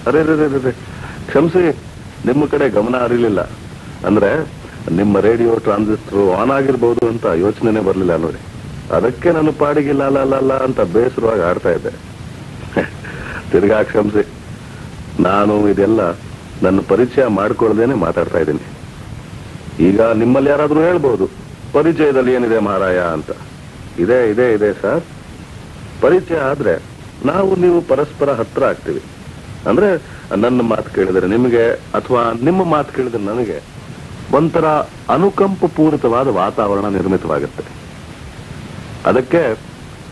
ಅರೆ ಕ್ಷಮಿಸಿ, ನಿಮ್ಮ ಕಡೆ ಗಮನ ಹರಿಲಿಲ್ಲ. ಅಂದ್ರೆ ನಿಮ್ಮ ರೇಡಿಯೋ ಟ್ರಾನ್ಸಿಸ್ಟರ್ ಆನ್ ಆಗಿರ್ಬೋದು ಅಂತ ಯೋಚನೆನೇ ಬರ್ಲಿಲ್ಲ ನೋಡಿ. ಅದಕ್ಕೆ ನನ್ನ ಪಾಡಿಗೆ ಲಾಲ ಅಂತ ಬೇಸರವಾಗಿ ಆಡ್ತಾ ಇದ್ದೆ. ತಿರ್ಗಾ ಕ್ಷಮಿಸಿ. ನಾನು ಇದೆಲ್ಲ ನನ್ನ ಪರಿಚಯ ಮಾಡ್ಕೊಳ್ದೇನೆ ಮಾತಾಡ್ತಾ ಇದ್ದೀನಿ. ಈಗ ನಿಮ್ಮಲ್ಲಿ ಯಾರಾದ್ರೂ ಹೇಳ್ಬೋದು, ಪರಿಚಯದಲ್ಲಿ ಏನಿದೆ ಮಹಾರಾಯ ಅಂತ. ಇದೆ ಇದೆ ಇದೆ ಸರ್. ಪರಿಚಯ ಆದ್ರೆ ನಾವು ನೀವು ಪರಸ್ಪರ ಹತ್ರ ಆಗ್ತೀವಿ. ಅಂದ್ರೆ ನನ್ನ ಮಾತು ಕೇಳಿದ್ರೆ ನಿಮಗೆ ಅಥವಾ ನಿಮ್ಮ ಮಾತು ಕೇಳಿದ್ರೆ ನನಗೆ ಒಂಥರ ಅನುಕಂಪ ಪೂರಿತವಾದ ವಾತಾವರಣ ನಿರ್ಮಿತವಾಗುತ್ತೆ. ಅದಕ್ಕೆ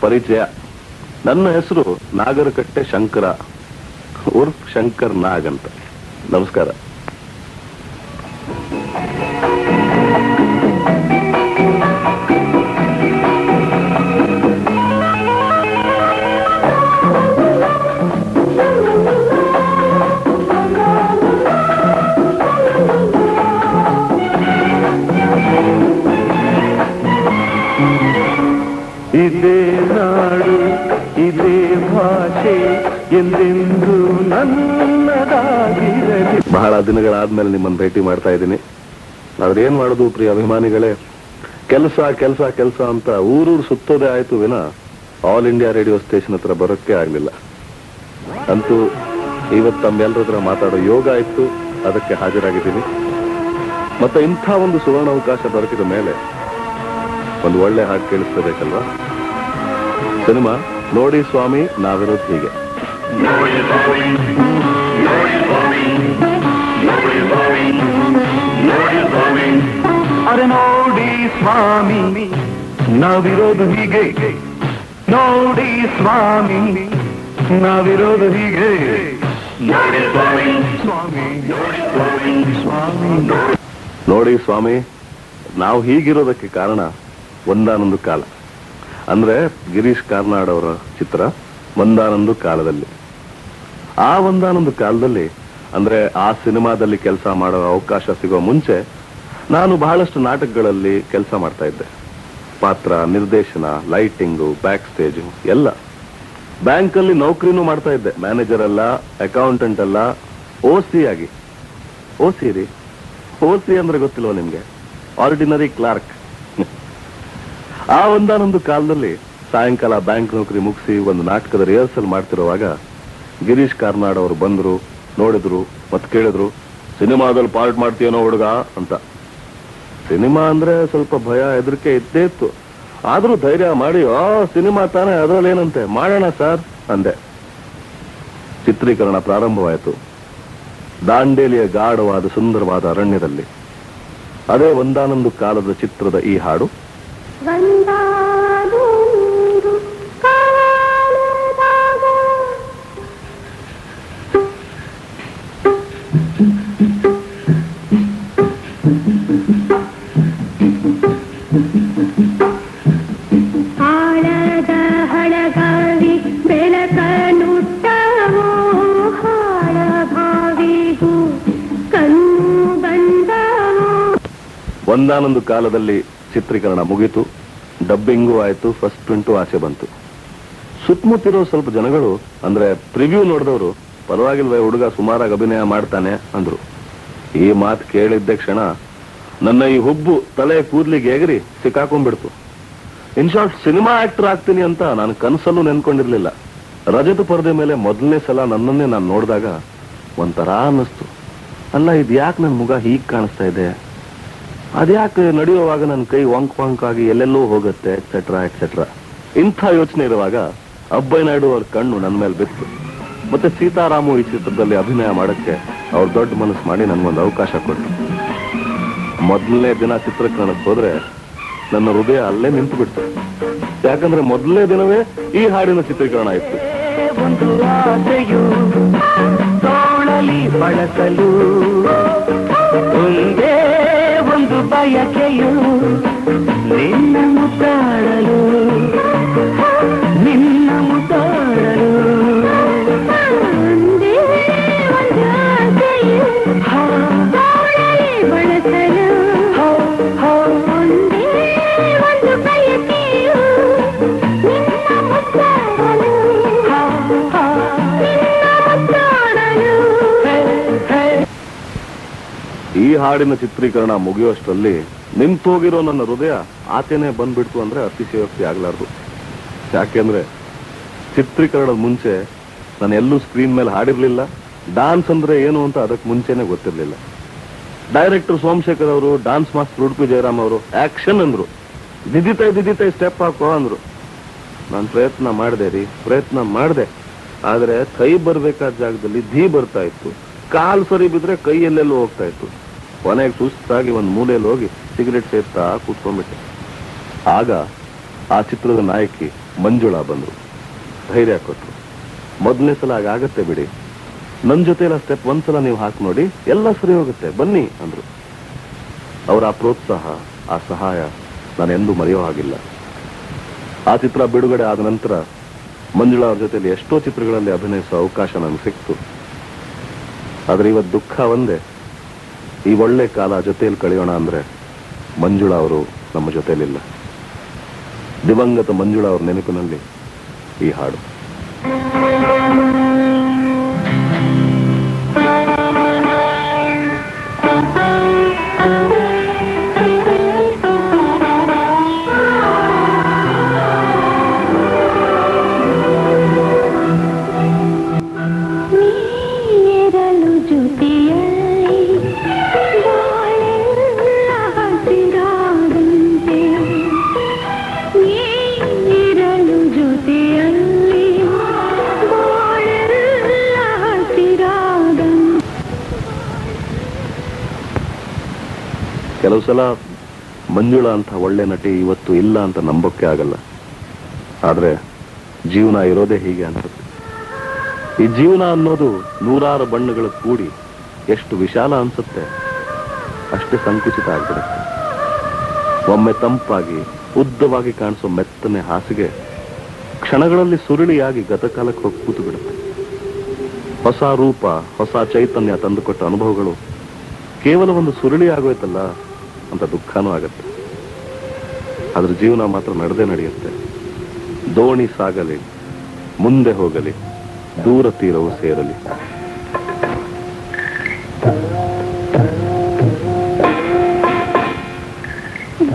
ಪರಿಚಯ. ನನ್ನ ಹೆಸರು ನಾಗರಕಟ್ಟೆ ಶಂಕರ ಉರ್ಫ್ ಶಂಕರ್ ನಾಗ್ ಅಂತ. ನಮಸ್ಕಾರ. ಇದೇ ನಾಡು ಇದೇ ಭಾಷೆ ಎಂದೆಂದು ನನ್ನದಾಗಿರಲಿ. ಬಹಳ ದಿನಗಳಾದ್ಮೇಲೆ ನಿಮ್ಮನ್ನು ಭೇಟಿ ಮಾಡ್ತಾ ಇದ್ದೀನಿ. ಆದ್ರೆ ಏನ್ ಮಾಡೋದು ಪ್ರಿಯ ಅಭಿಮಾನಿಗಳೇ, ಕೆಲಸ ಕೆಲಸ ಕೆಲಸ ಅಂತ ಊರೂರು ಸುತ್ತೋದೇ ಆಯ್ತು ವಿನ ಆಲ್ ಇಂಡಿಯಾ ರೇಡಿಯೋ ಸ್ಟೇಷನ್ ಹತ್ರ ಬರೋಕ್ಕೆ ಆಗ್ಲಿಲ್ಲ. ಅಂತೂ ಇವತ್ತು ತಮ್ಮೆಲ್ಲರ ಹತ್ರ ಮಾತಾಡೋ ಯೋಗ ಆಯ್ತು. ಅದಕ್ಕೆ ಹಾಜರಾಗಿದ್ದೀನಿ. ಮತ್ತೆ ಇಂಥ ಒಂದು ಸುವರ್ಣ ಅವಕಾಶ ದೊರಕಿದ ಮೇಲೆ ಒಂದು ಒಳ್ಳೆ ಹಾಡು ಕೇಳಿಸ್ಕೋಬೇಕಲ್ವಾ? ಸಿನಿಮಾ ನೋಡಿ ಸ್ವಾಮಿ ನಾವಿರೋದು ಹೀಗೆ. ಅರೆ ನೋಡಿ ಸ್ವಾಮಿ ನಾವಿರೋದು ಹೀಗೆ, ನೋಡಿ ಸ್ವಾಮಿ ನಾವಿರೋದು ಹೀಗೆ, ನೋಡಿ ಸ್ವಾಮಿ ನಾವು ಹೀಗಿರೋದಕ್ಕೆ ಕಾರಣ ಒಂದಾನೊಂದು ಕಾಲ. ಅಂದ್ರೆ ಗಿರೀಶ್ ಕಾರ್ನಾಡ್ ಅವರ ಚಿತ್ರ ಒಂದಾನೊಂದು ಕಾಲದಲ್ಲಿ. ಆ ಒಂದಾನೊಂದು ಕಾಲದಲ್ಲಿ ಅಂದ್ರೆ ಆ ಸಿನಿಮಾದಲ್ಲಿ ಕೆಲಸ ಮಾಡೋ ಅವಕಾಶ ಸಿಗೋ ಮುಂಚೆ ನಾನು ಬಹಳಷ್ಟು ನಾಟಕಗಳಲ್ಲಿ ಕೆಲಸ ಮಾಡ್ತಾ ಇದ್ದೆ. ಪಾತ್ರ, ನಿರ್ದೇಶನ, ಲೈಟಿಂಗು, ಬ್ಯಾಕ್ ಸ್ಟೇಜು ಎಲ್ಲ. ಬ್ಯಾಂಕಲ್ಲಿ ನೌಕರಿನೂ ಮಾಡ್ತಾ ಇದ್ದೆ. ಮ್ಯಾನೇಜರ್ ಅಲ್ಲ, ಅಕೌಂಟೆಂಟ್ ಅಲ್ಲ, ಓಸಿ ಆಗಿ. ಓಸಿ ರೀ, ಓಸಿ ಅಂದ್ರೆ ಗೊತ್ತಿಲ್ವ ನಿಮ್ಗೆ? Ordinary Clarke. ಆ ಒಂದಾನೊಂದು ಕಾಲದಲ್ಲಿ ಸಾಯಂಕಾಲ ಬ್ಯಾಂಕ್ ನೌಕರಿ ಮುಗಿಸಿ ಒಂದು ನಾಟಕದ ರಿಹರ್ಸಲ್ ಮಾಡ್ತಿರುವಾಗ ಗಿರೀಶ್ ಕಾರ್ನಾಡ್ ಅವರು ಬಂದ್ರು, ನೋಡಿದ್ರು, ಮತ್ತೆ ಕೇಳಿದ್ರು, ಸಿನಿಮಾದಲ್ಲಿ ಪಾರ್ಟ್ ಮಾಡ್ತೀಯನೋ ಹುಡುಗ ಅಂತ. ಸಿನಿಮಾ ಅಂದ್ರೆ ಸ್ವಲ್ಪ ಭಯ ಹೆದರಿಕೆ ಇದ್ದೇ ಇತ್ತು. ಆದ್ರೂ ಧೈರ್ಯ ಮಾಡಿ, ಸಿನಿಮಾ ತಾನೇ, ಅದರಲ್ಲಿ ಏನಂತೆ, ಮಾಡೋಣ ಸರ್ ಅಂದೆ. ಚಿತ್ರೀಕರಣ ಪ್ರಾರಂಭವಾಯಿತು. ದಾಂಡೇಲಿಯ ಗಾಢವಾದ ಸುಂದರವಾದ ಅರಣ್ಯದಲ್ಲಿ. ಅದೇ ಒಂದಾನೊಂದು ಕಾಲದ ಚಿತ್ರದ ಈ ಹಾಡು. ಒಂದಾನೊಂದು ಕಾಲದಲ್ಲಿ ಚಿತ್ರೀಕರಣ ಮುಗಿತು, ಡಬ್ಬಿಂಗು ಆಯ್ತು, ಫಸ್ಟ್ ಪ್ರಿಂಟು ಆಚೆ ಬಂತು. ಸುತ್ತಮುತ್ತಿರೋ ಸ್ವಲ್ಪ ಜನಗಳು, ಅಂದ್ರೆ ಪ್ರಿವ್ಯೂ ನೋಡಿದವರು, ಪರವಾಗಿಲ್ವೇ ಹುಡುಗ ಸುಮಾರಾಗಿ ಅಭಿನಯ ಮಾಡ್ತಾನೆ ಅಂದ್ರು. ಈ ಮಾತು ಕೇಳಿದ್ದೆ ಕ್ಷಣ ನನ್ನ ಈ ಹುಬ್ಬು ತಲೆ ಕೂದ್ಲಿಗೆ ಎಗರಿ ಸಿಕ್ಕಾಕೊಂಡ್ಬಿಡ್ತು. ಇನ್ಶಾರ್ಟ್ ಸಿನಿಮಾ ಆಕ್ಟರ್ ಆಗ್ತೀನಿ ಅಂತ ನಾನು ಕನಸಲ್ಲೂ ನೆನ್ಕೊಂಡಿರ್ಲಿಲ್ಲ. ರಜತ ಪರದೆ ಮೇಲೆ ಮೊದಲನೇ ಸಲ ನನ್ನನ್ನೇ ನಾನು ನೋಡಿದಾಗ ಒಂಥರ ಅನ್ನಿಸ್ತು. ಅಲ್ಲ, ಇದ್ಯಾಕೆ ನನ್ನ ಮುಖ ಹೀಗೆ ಕಾಣಿಸ್ತಾ ಇದೆ, ಅದ್ಯಾಕೆ ನಡೆಯುವಾಗ ನನ್ನ ಕೈ ವಂಕ್ ವಂಕ್ ಆಗಿ ಎಲ್ಲೆಲ್ಲೋ ಹೋಗುತ್ತೆ, ಎಕ್ಸೆಟ್ರಾ ಎಕ್ಸೆಟ್ರಾ. ಇಂಥ ಯೋಚನೆ ಇರುವಾಗ ಅಬ್ಬಯ್ಯ ನಾಯ್ಡು ಅವ್ರ ಕಣ್ಣು ನನ್ನ ಮೇಲೆ ಬಿತ್ತು. ಮತ್ತೆ ಸೀತಾರಾಮು ಈ ಚಿತ್ರದಲ್ಲಿ ಅಭಿನಯ ಮಾಡಕ್ಕೆ ಅವ್ರು ದೊಡ್ಡ ಮನಸ್ಸು ಮಾಡಿ ನನ್ಗೊಂದು ಅವಕಾಶ ಕೊಟ್ಟರು. ಮೊದಲನೇ ದಿನ ಚಿತ್ರೀಕರಣಕ್ಕೆ ಹೋದ್ರೆ ನನ್ನ ಹೃದಯ ಅಲ್ಲೇ ನಿಂತು ಬಿಡ್ತು. ಯಾಕಂದ್ರೆ ಮೊದಲನೇ ದಿನವೇ ಈ ಹಾಡಿನ ಚಿತ್ರೀಕರಣ ಆಯ್ತು. ಒಂದು ಆಸೆಯು ತೋಳಲಿ ಬಳಸಲು, ಒಂದೇ ಒಂದು ಬಯಕೆಯು ನಿನ್ನ ಮುತ್ತಾಡಲು, ನಿನ್ನ ಮುತ್ತಾಡಲು. ಒಂದೇ ಒಂದು ಆಸೆಯು ತೋಳಲಿ ಬಳಸಲು, ಒಂದೇ ಒಂದು ಬಯಕೆಯು ನಿನ್ನ ಹಾಡಿನ ಚಿತ್ರೀಕರಣ ಮುಗಿಯುವಷ್ಟರಲ್ಲಿ ನಿಂತೋಗಿರೋ ನನ್ನ ಹೃದಯ ಆಚೆನೆ ಬಂದ್ಬಿಡ್ತು ಅಂದ್ರೆ ಅತಿಶಯೋಕ್ತಿ ಆಗ್ಲಾರ್ದು. ಯಾಕೆಂದ್ರೆ ಚಿತ್ರೀಕರಣದ ಮುಂಚೆ ನಾನು ಎಲ್ಲೂ ಸ್ಕ್ರೀನ್ ಮೇಲೆ ಹಾಡಿರ್ಲಿಲ್ಲ. ಡಾನ್ಸ್ ಅಂದ್ರೆ ಏನು ಅಂತ ಅದಕ್ಕೆ ಮುಂಚೆನೆ ಗೊತ್ತಿರ್ಲಿಲ್ಲ. ಡೈರೆಕ್ಟರ್ ಸೋಮಶೇಖರ್ ಅವರು, ಡಾನ್ಸ್ ಮಾಸ್ಟರ್ ಉಡುಪಿ ಜಯರಾಮ್ ಅವರು ಆಕ್ಷನ್ ಅಂದ್ರು, ದಿದಿತೈ ಸ್ಟೆಪ್ ಹಾಕೋ ಅಂದ್ರು. ನಾನು ಪ್ರಯತ್ನ ಮಾಡಿದೆ. ಆದ್ರೆ ಕೈ ಬರ್ಬೇಕಾದ ಜಾಗದಲ್ಲಿ ಧೀ ಬರ್ತಾ ಇತ್ತು, ಕಾಲ್ ಸರಿ ಬಿದ್ರೆ ಕೈ ಎಲ್ಲೆಲ್ಲೂ ಹೋಗ್ತಾ ಇತ್ತು. ಕೊನೆಗೆ ಸುಸ್ತಾಗಿ ಒಂದು ಮೂಲೆಯಲ್ಲಿ ಹೋಗಿ ಸಿಗರೆಟ್ ಸೇರ್ತಾ ಕೂತ್ಕೊಂಡ್ಬಿಟ್ಟೆ. ಆಗ ಆ ಚಿತ್ರದ ನಾಯಕಿ ಮಂಜುಳಾ ಬಂದ್ರು, ಧೈರ್ಯ ಕೊಟ್ರು. ಮೊದಲನೇ ಸಲ ಆಗತ್ತೆ ಬಿಡಿ, ನನ್ನ ಜೊತೆ ಎಲ್ಲ ಸ್ಟೆಪ್ ಒಂದ್ಸಲ ನೀವು ಹಾಕಿ ನೋಡಿ, ಎಲ್ಲ ಸರಿ ಹೋಗುತ್ತೆ, ಬನ್ನಿ ಅಂದ್ರು. ಅವರ ಆ ಪ್ರೋತ್ಸಾಹ, ಆ ಸಹಾಯ ನಾನು ಎಂದೂ ಮರೆಯೋ ಹಾಗಿಲ್ಲ. ಆ ಚಿತ್ರ ಬಿಡುಗಡೆ ಆದ ನಂತರ ಮಂಜುಳಾ ಅವ್ರ ಜೊತೆಲಿ ಎಷ್ಟೋ ಚಿತ್ರಗಳಲ್ಲಿ ಅಭಿನಯಿಸುವ ಅವಕಾಶ ನನಗೆ ಸಿಕ್ತು. ಆದ್ರೆ ಇವತ್ತು ದುಃಖ ಒಂದೇ, ಈ ಒಳ್ಳೆ ಕಾಲ ಜೊತೆಯಲ್ಲಿ ಕಳೆಯೋಣ ಅಂದ್ರೆ ಮಂಜುಳಾ ಅವರು ನಮ್ಮ ಜೊತೆಲಿಲ್ಲ. ದಿವಂಗತ ಮಂಜುಳಾ ಅವ್ರ ನೆನಪಿನಲ್ಲಿ ಈ ಹಾಡು. ಕೆಲವು ಸಲ ಮಂಜುಳಾ ಅಂತ ಒಳ್ಳೆ ನಟಿ ಇವತ್ತು ಇಲ್ಲ ಅಂತ ನಂಬೋಕೆ ಆಗಲ್ಲ. ಆದ್ರೆ ಜೀವನ ಇರೋದೇ ಹೀಗೆ ಅನ್ಸುತ್ತೆ. ಈ ಜೀವನ ಅನ್ನೋದು ನೂರಾರು ಬಣ್ಣಗಳು ಕೂಡಿ ಎಷ್ಟು ವಿಶಾಲ ಅನ್ಸುತ್ತೆ, ಅಷ್ಟೇ ಸಂಕುಚಿತ ಆಗ್ಬಿಡುತ್ತೆ. ಒಮ್ಮೆ ತಂಪಾಗಿ ಉದ್ದವಾಗಿ ಕಾಣಿಸೋ ಮೆತ್ತನೆ ಹಾಸಿಗೆ ಕ್ಷಣಗಳಲ್ಲಿ ಸುರುಳಿಯಾಗಿ ಗತಕಾಲಕ್ಕೆ ಹೋಗಿ ಕೂತು ಬಿಡುತ್ತೆ. ಹೊಸ ರೂಪ, ಹೊಸ ಚೈತನ್ಯ ತಂದುಕೊಟ್ಟ ಅನುಭವಗಳು ಕೇವಲ ಒಂದು ಸುರುಳಿ ಆಗೋಯ್ತಲ್ಲ ಅಂತ ದುಃಖನೂ ಆಗತ್ತೆ. ಅದ್ರ ಜೀವನ ಮಾತ್ರ ನಡೆಯುತ್ತೆ. ದೋಣಿ ಸಾಗಲಿ, ಮುಂದೆ ಹೋಗಲಿ, ದೂರ ತೀರವು ಸೇರಲಿ.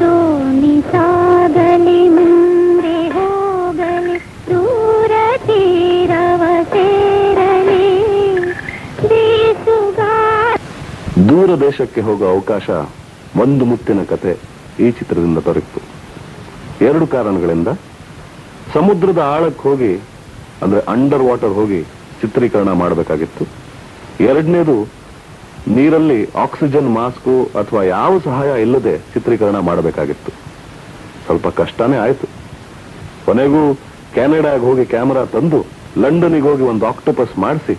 ದೋಣಿ ಸಾಗಲಿ, ಮುಂದೆ ಹೋಗಲಿ, ದೂರ ತೀರವ ಸೇರಲಿ, ದೂರ ದೇಶಕ್ಕೆ ಹೋಗೋ ಅವಕಾಶ ಒಂದು ಮುತ್ತಿನ ಕತೆ ಈ ಚಿತ್ರದಿಂದ ದೊರಕಿತು. 2 ಕಾರಣಗಳಿಂದ. ಸಮುದ್ರದ ಆಳಕ್ಕೆ ಹೋಗಿ, ಅಂದ್ರೆ ಅಂಡರ್ ವಾಟರ್ ಹೋಗಿ ಚಿತ್ರೀಕರಣ ಮಾಡಬೇಕಾಗಿತ್ತು. 2ನೇದು, ನೀರಲ್ಲಿ ಆಕ್ಸಿಜನ್ ಮಾಸ್ಕು ಅಥವಾ ಯಾವ ಸಹಾಯ ಇಲ್ಲದೆ ಚಿತ್ರೀಕರಣ ಮಾಡಬೇಕಾಗಿತ್ತು. ಸ್ವಲ್ಪ ಕಷ್ಟನೇ ಆಯ್ತು. ಕೊನೆಗೂ ಕೆನಡಾಗೆ ಹೋಗಿ ಕ್ಯಾಮೆರಾ ತಂದು, ಲಂಡನ್ಗೆ ಹೋಗಿ ಒಂದು ಆಕ್ಟೋಪಸ್ ಮಾಡಿಸಿ,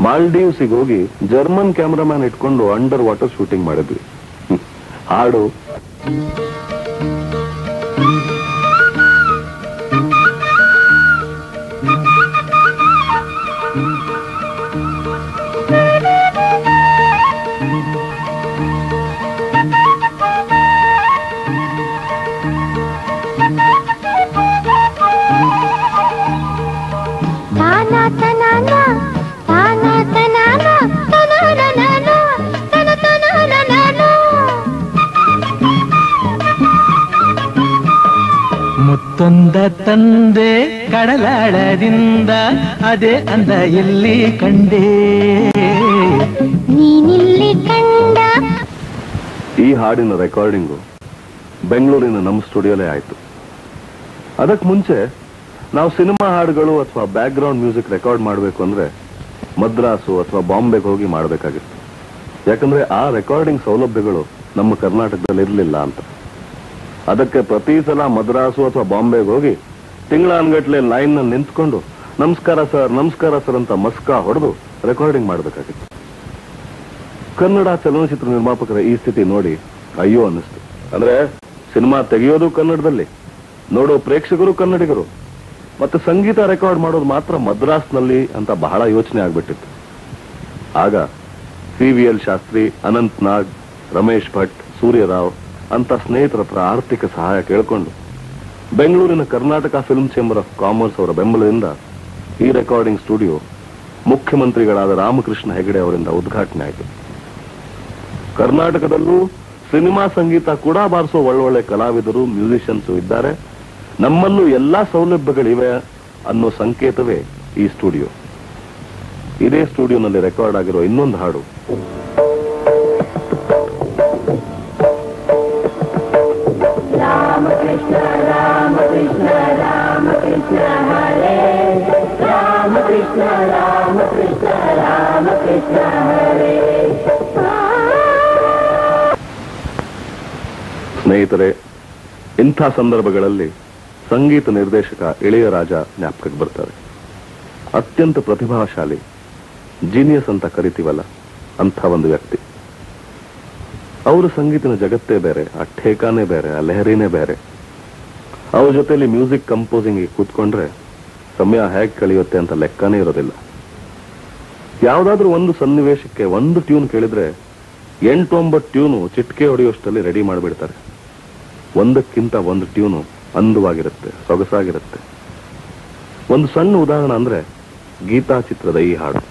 ಮಾಲ್ಡೀವ್ಸಿಗೆ ಹೋಗಿ ಜರ್ಮನ್ ಕ್ಯಾಮರಾಮ್ಯಾನ್ ಇಟ್ಕೊಂಡು ಅಂಡರ್ ವಾಟರ್ ಶೂಟಿಂಗ್ ಮಾಡಿದ್ವಿ. ಹಾಡು ಮುತ್ತೊಂದ ತಂದೆ ಕಡಲಾಳದಿಂದ, ಅದೇ ಅಂದ ಎಲ್ಲಿ ಕಂಡೆ ನೀನಿಲ್ಲಿ ಕಂಡ. ಈ ಹಾಡಿನ ರೆಕಾರ್ಡಿಂಗು ಬೆಂಗಳೂರಿನ ನಮ್ಮ ಸ್ಟುಡಿಯೋಲೇ ಆಯ್ತು. ಅದಕ್ಕೆ ಮುಂಚೆ ನಾವು ಸಿನಿಮಾ ಹಾಡುಗಳು ಅಥವಾ ಬ್ಯಾಕ್ ಗ್ರೌಂಡ್ ಮ್ಯೂಸಿಕ್ ರೆಕಾರ್ಡ್ ಮಾಡಬೇಕು ಅಂದ್ರೆ ಮದ್ರಾಸು ಅಥವಾ ಬಾಂಬೆಗೆ ಹೋಗಿ ಮಾಡಬೇಕಾಗಿತ್ತು. ಯಾಕಂದ್ರೆ ಆ ರೆಕಾರ್ಡಿಂಗ್ ಸೌಲಭ್ಯಗಳು ನಮ್ಮ ಕರ್ನಾಟಕದಲ್ಲಿ ಇರಲಿಲ್ಲ ಅಂತ. ಅದಕ್ಕೆ ಪ್ರತಿ ಸಲ ಮದ್ರಾಸು ಅಥವಾ ಬಾಂಬೆಗೆ ಹೋಗಿ ತಿಂಗಳಾನ್ಗಟ್ಲೆ ಲೈನ್ ನಲ್ಲಿ ನಿಂತ್ಕೊಂಡು ನಮಸ್ಕಾರ ಸರ್ ಅಂತ ಮಸ್ಕಾ ಹೊಡೆದು ರೆಕಾರ್ಡಿಂಗ್ ಮಾಡಬೇಕಾಗಿತ್ತು. ಕನ್ನಡ ಚಲನಚಿತ್ರ ನಿರ್ಮಾಪಕರ ಈ ಸ್ಥಿತಿ ನೋಡಿ ಅಯ್ಯೋ ಅನ್ನಿಸ್ತು. ಅಂದ್ರೆ ಸಿನಿಮಾ ತೆಗೆಯೋದು ಕನ್ನಡದಲ್ಲಿ, ನೋಡೋ ಪ್ರೇಕ್ಷಕರು ಕನ್ನಡಿಗರು, ಮತ್ತೆ ಸಂಗೀತ ರೆಕಾರ್ಡ್ ಮಾಡೋದು ಮಾತ್ರ ಮದ್ರಾಸ್ನಲ್ಲಿ ಅಂತ ಬಹಳ ಯೋಚನೆ ಆಗ್ಬಿಟ್ಟಿತ್ತು. ಆಗ CVL ಶಾಸ್ತ್ರಿ, ಅನಂತ್ ನಾಗ್, ರಮೇಶ್ ಭಟ್, ಸೂರ್ಯರಾವ್ ಅಂತ ಸ್ನೇಹಿತರ ಹತ್ರ ಆರ್ಥಿಕ ಸಹಾಯ ಕೇಳಿಕೊಂಡು ಬೆಂಗಳೂರಿನ Karnataka film chamber of commerce ಅವರ ಬೆಂಬಲದಿಂದ ಈ ರೆಕಾರ್ಡಿಂಗ್ ಸ್ಟುಡಿಯೋ ಮುಖ್ಯಮಂತ್ರಿಗಳಾದ ರಾಮಕೃಷ್ಣ ಹೆಗಡೆ ಅವರಿಂದ ಉದ್ಘಾಟನೆ ಆಯಿತು. ಕರ್ನಾಟಕದಲ್ಲೂ ಸಿನಿಮಾ ಸಂಗೀತ ಕೂಡ ಬಾರಿಸೋ ಒಳ್ಳೊಳ್ಳೆ ಕಲಾವಿದರು ಮ್ಯೂಸಿಷಿಯನ್ಸ್ ಇದ್ದಾರೆ. ನಮ್ಮಲ್ಲೂ ಎಲ್ಲಾ ಸೌಲಭ್ಯಗಳಿವೆ ಅನ್ನೋ ಸಂಕೇತವೇ ಈ ಸ್ಟುಡಿಯೋ. ಇದೇ ಸ್ಟುಡಿಯೋನಲ್ಲಿ ರೆಕಾರ್ಡ್ ಆಗಿರೋ ಇನ್ನೊಂದು ಹಾಡು ರಾಮಕೃಷ್ಣ ರಾಮಕೃಷ್ಣ ರಾಮಕೃಷ್ಣ ಹರೇ ರಾಮಕೃಷ್ಣ ರಾಮಕೃಷ್ಣ ರಾಮಕೃಷ್ಣ ಹರೇ. ಸ್ನೇಹಿತರೆ, ಇಂಥ ಸಂದರ್ಭಗಳಲ್ಲಿ ಸಂಗೀತ ನಿರ್ದೇಶಕ ಇಳೆಯರಾಜ ಜ್ಞಾಪಕಕ್ಕೆ ಬರ್ತಾರೆ. ಅತ್ಯಂತ ಪ್ರತಿಭಾಶಾಲಿ, ಜೀನಿಯಸ್ ಅಂತ ಕರಿತೀವಲ್ಲ, ಅಂಥ ಒಂದು ವ್ಯಕ್ತಿ. ಅವರ ಸಂಗೀತನ ಜಗತ್ತೇ ಬೇರೆ, ಆ ಠೇಕಾನೇ ಬೇರೆ, ಆ ಲಹರಿನೇ ಬೇರೆ. ಅವ್ರ ಜೊತೆಲಿ ಮ್ಯೂಸಿಕ್ ಕಂಪೋಸಿಂಗ್ ಕೂತ್ಕೊಂಡ್ರೆ ಸಮಯ ಹೇಗೆ ಕಳೆಯುತ್ತೆ ಅಂತ ಲೆಕ್ಕನೇ ಇರೋದಿಲ್ಲ. ಯಾವ್ದಾದ್ರೂ ಒಂದು ಸನ್ನಿವೇಶಕ್ಕೆ ಒಂದು ಟ್ಯೂನ್ ಕೇಳಿದ್ರೆ 8-9 ಟ್ಯೂನು ಚಿಟ್ಕೆ ಹೊಡೆಯುವಷ್ಟಲ್ಲಿ ರೆಡಿ ಮಾಡಿಬಿಡ್ತಾರೆ. ಒಂದಕ್ಕಿಂತ ಒಂದು ಟ್ಯೂನು ಅಂದವಾಗಿರುತ್ತೆ, ಸೊಗಸಾಗಿರುತ್ತೆ. ಒಂದು ಸಣ್ಣ ಉದಾಹರಣೆ ಅಂದ್ರೆ ಗೀತಾ ಚಿತ್ರದ ಈ ಹಾಡು.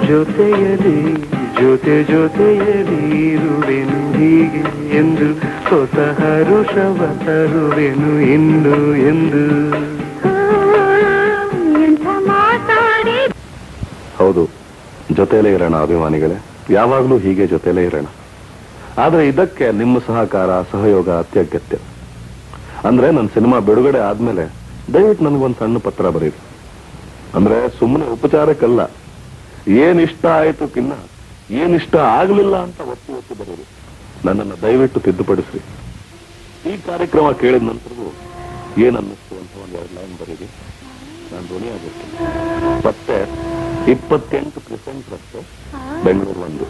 ಜೊತೆಯಲಿ ಜೊತೆ ಜೊತೆಯಲಿ ಇರುವೆನು ಹೀಗೆ ಎಂದು, ಹೊಸ ಹರುಷವ ತರುವೆನು ಇಂದು ಎಂದು. ಹೌದು, ಜೊತೆಲೇ ಇರೋಣ ಅಭಿಮಾನಿಗಳೇ, ಯಾವಾಗಲೂ ಹೀಗೆ ಜೊತೆಲೇ ಇರೋಣ. ಆದ್ರೆ ಇದಕ್ಕೆ ನಿಮ್ಮ ಸಹಕಾರ, ಸಹಯೋಗ ಅತ್ಯಗತ್ಯ. ಅಂದ್ರೆ ನನ್ನ ಸಿನಿಮಾ ಬಿಡುಗಡೆ ಆದ್ಮೇಲೆ ದಯವಿಟ್ಟು ನನಗೊಂದು ಸಣ್ಣ ಪತ್ರ ಬರೀರಿ. ಅಂದ್ರೆ ಸುಮ್ಮನೆ ಉಪಚಾರಕ್ಕಲ್ಲ, ಏನಿಷ್ಟ ಆಯ್ತು ಕಿನ್ನ ಏನಿಷ್ಟ ಆಗ್ಲಿಲ್ಲ ಅಂತ ಒತ್ತು ಬರೋದು. ನನ್ನನ್ನು ದಯವಿಟ್ಟು ತಿದ್ದುಪಡಿಸ್ರಿ. ಈ ಕಾರ್ಯಕ್ರಮ ಕೇಳಿದ ನಂತರವೂ ಏನನ್ನಿಸ್ತು ಅಂತ ಒಂದು 2 ಲೈನ್ ಬರೀರಿ, ನಾನು ಧ್ವನಿಯಾಗಿರ್ತೀನಿ. ಮತ್ತೆ 28 ಕ್ರಿಸೆಂಟ್ ರಸ್ತೆ, ಬೆಂಗಳೂರು 1.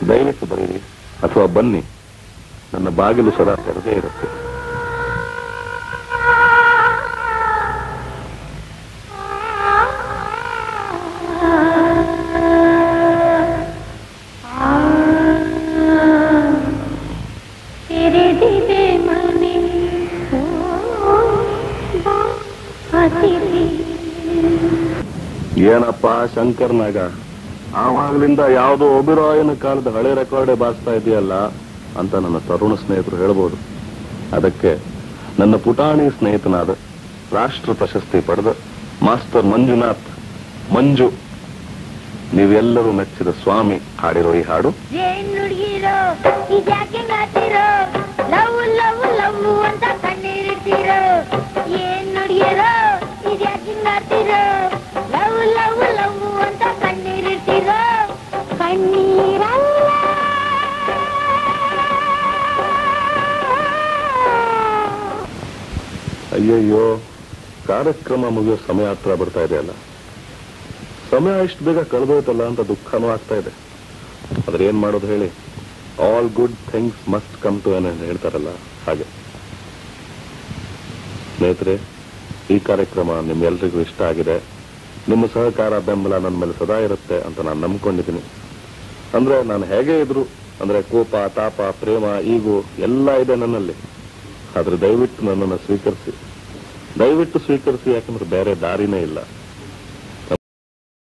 ದಯವಿಟ್ಟು ಬರೀರಿ ಅಥವಾ ಬನ್ನಿ, ನನ್ನ ಬಾಗಿಲು ಸದಾ ತೆರೆದೇ ಇರುತ್ತೆ. ಏನಪ್ಪ ಶಂಕರ್ನಾಗ, ಆವಾಗ್ಲಿಂದ ಯಾವುದೋ ಒಬಿರಾಯನ ಕಾಲದ ಹಳೆ ರೆಕಾರ್ಡೇ ಬಾರಿಸ್ತಾ ಇದೆಯಲ್ಲ ಅಂತ ನನ್ನ ತರುಣ ಸ್ನೇಹಿತರು ಹೇಳ್ಬೋದು. ಅದಕ್ಕೆ ನನ್ನ ಪುಟಾಣಿ ಸ್ನೇಹಿತನಾದ ರಾಷ್ಟ್ರ ಪ್ರಶಸ್ತಿ ಪಡೆದ ಮಾಸ್ಟರ್ ಮಂಜುನಾಥ್ ಮಂಜು, ನೀವೆಲ್ಲರೂ ಮೆಚ್ಚಿದ ಸ್ವಾಮಿ ಹಾಡಿರೋ ಈ ಹಾಡು. ಲವ್ ಲವ್ ಲವ್ ಅಂತ ಕಣ್ಣೀರಿಡ್ತೀರೋ, ಏನ್ ನುಡಿಯರೋ ಇದ್ಯಾಕಿಂಗಾಡ್ತೀರೋ, ಲವ್ ಲವ್ ಲವ್ ಅಂತ ಕಣ್ಣೀರಿಡ್ತೀರೋ, ಕಣ್ಣೀರಲ್ಲ ಅಯ್ಯಯ್ಯೋ, ಕಾರ್ಯಕ್ರಮ ಮುಗಿಯೋ ಸಮಯ ಹತ್ರ ಬರ್ತಾ ಇದೆ ಅಲ್ಲ. ಸಮಯ ಇಷ್ಟು ಬೇಗ ಕಳೆದೋಯ್ತಲ್ಲ ಅಂತ ದುಃಖನೂ ಆಗ್ತಾ ಇದೆ. ಆದ್ರೆ ಏನ್ ಮಾಡೋದು ಹೇಳಿ, all good things must come to end ಹೇಳ್ತಾರಲ್ಲ ಹಾಗೆ. ಸ್ನೇಹಿತರೆ, ಈ ಕಾರ್ಯಕ್ರಮ ನಿಮ್ಮೆಲ್ರಿಗೂ ಇಷ್ಟ ಆಗಿದೆ. ನಿಮ್ಮ ಸಹಕಾರ, ಬೆಂಬಲ ನನ್ನ ಮೇಲೆ ಸದಾ ಇರುತ್ತೆ ಅಂತ ನಾನು ನಂಬ್ಕೊಂಡಿದ್ದೀನಿ. ಅಂದ್ರೆ ನಾನು ಹೇಗೆ ಇದ್ರು, ಅಂದ್ರೆ ಕೋಪ, ತಾಪ, ಪ್ರೇಮ, ಈಗೋ ಎಲ್ಲ ಇದೆ ನನ್ನಲ್ಲಿ. ಆದ್ರೆ ದಯವಿಟ್ಟು ನನ್ನನ್ನು ಸ್ವೀಕರಿಸಿ, ದಯವಿಟ್ಟು ಸ್ವೀಕರಿಸಿ. ಯಾಕಂದ್ರೆ ಬೇರೆ ದಾರಿನೇ ಇಲ್ಲ.